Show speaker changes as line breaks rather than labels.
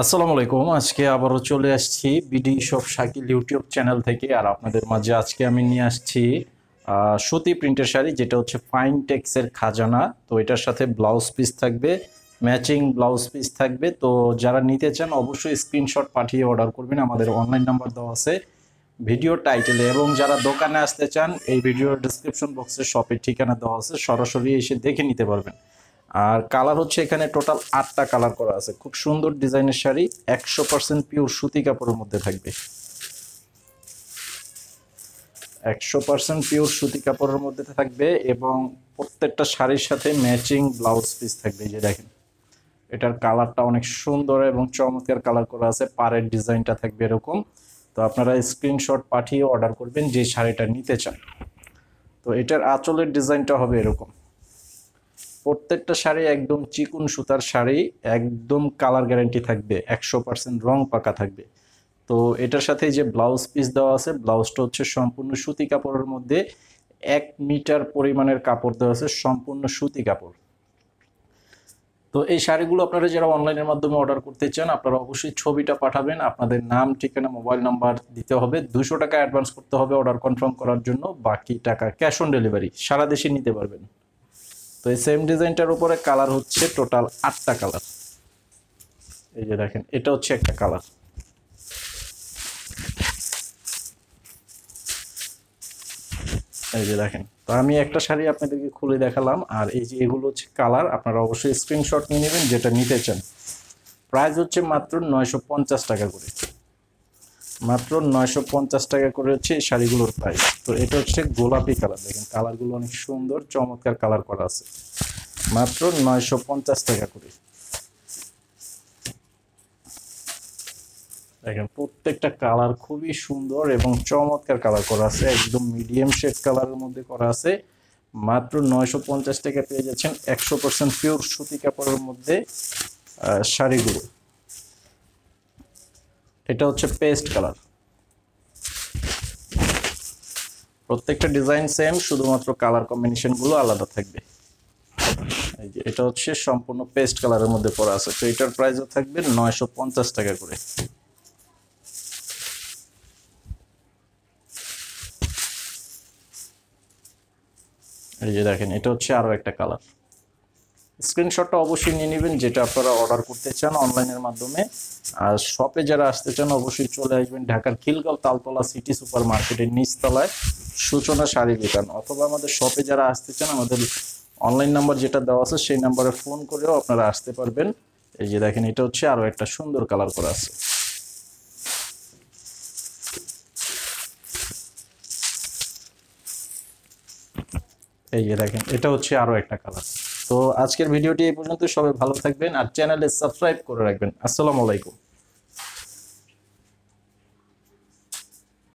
আসসালামু আলাইকুম। আজকে আবারও চলে আসছি BD shop Shakil YouTube channel থেকে। আর আপনাদের মাঝে আজকে আমি নিয়ে আসছি সুতি প্রিন্টের শাড়ি, যেটা হচ্ছে ফাইন টেক্সের খাজানা। তো এটার সাথে ব্লাউজ পিস থাকবে, ম্যাচিং ব্লাউজ পিস থাকবে। তো যারা নিতে চান অবশ্যই স্ক্রিনশট পাঠিয়ে অর্ডার করবেন, আমাদের অনলাইন নাম্বার দেওয়া আছে ভিডিও টাইটেলে। এবং যারা দোকানে আসতে চান এই ভিডিওর ডিসক্রিপশন বক্সে শপের ঠিকানা দেওয়া আছে, সরাসরি এসে দেখে নিতে পারবেন। আর কালার হচ্ছে এখানে টোটাল 8টা কালার করা আছে। খুব সুন্দর ডিজাইনের শাড়ি, 100% পিওর সুতি কাপড়ের মধ্যে থাকবে। 100% পিওর সুতি কাপড়ের মধ্যে থাকবে এবং প্রত্যেকটা শাড়ির সাথে ম্যাচিং ব্লাউজ পিস থাকবে। এই যে দেখেন, এটার কালারটা অনেক সুন্দর এবং চমৎকার কালার করা আছে। পাড়ের ডিজাইনটা থাকবে এরকম। তো আপনারা স্ক্রিনশট পাঠিয়ে অর্ডার করবেন যে শাড়িটা নিতে চান। তো এটার আঁচলের ডিজাইনটা হবে এরকম। প্রত্যেকটা শাড়ি একদম চিকুন সুতার শাড়ি, একদম কালার গ্যারান্টি থাকবে, 100% রং পাকা থাকবে। তো এটার সাথে যে ব্লাউজ পিস দেওয়া আছে, ব্লাউজটা হচ্ছে সম্পূর্ণ সুতি কাপড়ের মধ্যে 1 মিটার পরিমাণের কাপড় দেওয়া আছে, সম্পূর্ণ সুতি কাপড়। তো এই শাড়িগুলো আপনারা যারা অনলাইনের মাধ্যমে অর্ডার করতে চান, আপনারা অবশ্যই ছবিটা পাঠাবেন। আপনাদের নাম, ঠিকানা, মোবাইল নাম্বার দিতে হবে। 200 টাকা অ্যাডভান্স করতে হবে অর্ডার কনফার্ম করার জন্য, বাকি টাকা ক্যাশ অন ডেলিভারি, সারা দেশে নিতে পারবেন। তো এই সেম ডিজাইনটার উপরে কালার হচ্ছে টোটাল 8টা কালার। এই যে দেখেন, এটা হচ্ছে একটা কালার। এই যে দেখেন, তো আমি একটা শাড়ি আপনাদেরকে খুলে দেখালাম। আর এই যে এগুলো হচ্ছে কালার, আপনারা অবশ্যই স্ক্রিনশট নিয়ে নেবেন যেটা নিতে চান। প্রাইস হচ্ছে মাত্র 950 টাকা করে, মাত্র 950 টাকা করে হচ্ছে এই শাড়িগুলোর প্রাইস। তো এটা হচ্ছে গোলাপি কালার, দেখেন কালারগুলো অনেক সুন্দর, চমৎকার কালার করা আছে, মাত্র 950 টাকা করে। দেখেন প্রত্যেকটা কালার খুবই সুন্দর এবং চমৎকার কালার করা আছে, একদম মিডিয়াম শেড কালারের মধ্যে করা আছে। মাত্র 950 টাকা পেয়ে যাচ্ছেন 100% পিওর সুতি কাপড়ের মধ্যে শাড়িগুলো। এটা হচ্ছে পেস্ট কালার। প্রত্যেকটা ডিজাইন সেম, শুধুমাত্র কালার কম্বিনেশনগুলো আলাদা থাকবে। এই যে এটা হচ্ছে সম্পূর্ণ পেস্ট কালারের মধ্যে করা আছে। তো এটার প্রাইসও থাকবে 950 টাকা করে। এই যে দেখেন, এটা হচ্ছে আরো একটা কালার। স্ক্রিনশটটা অবশ্যই নিয়ে নেবেন যেটা আপনারা অর্ডার করতে চান অনলাইনের মাধ্যমে। আর শপে যারা আসতে চান অবশ্যই চলে আসবেন ঢাকার খিলগাঁও তালতলা সিটি সুপার মার্কেটের নিচতলায় সূচনা শাড়ি দোকান, অথবা আমাদের শপে যারা আসতে চান আমাদের অনলাইন নাম্বার যেটা দেওয়া আছে সেই নাম্বারে ফোন করেও আপনারা আসতে পারবেন। এই যে দেখেন, এটা হচ্ছে আরো একটা সুন্দর কালার করা আছে। এই যে দেখেন, এটা হচ্ছে আরো একটা কালার। তো আজকের ভিডিওটি এই পর্যন্ত। সবাই ভালো থাকবেন আর চ্যানেলে সাবস্ক্রাইব করে রাখবেন। আসসালামু আলাইকুম।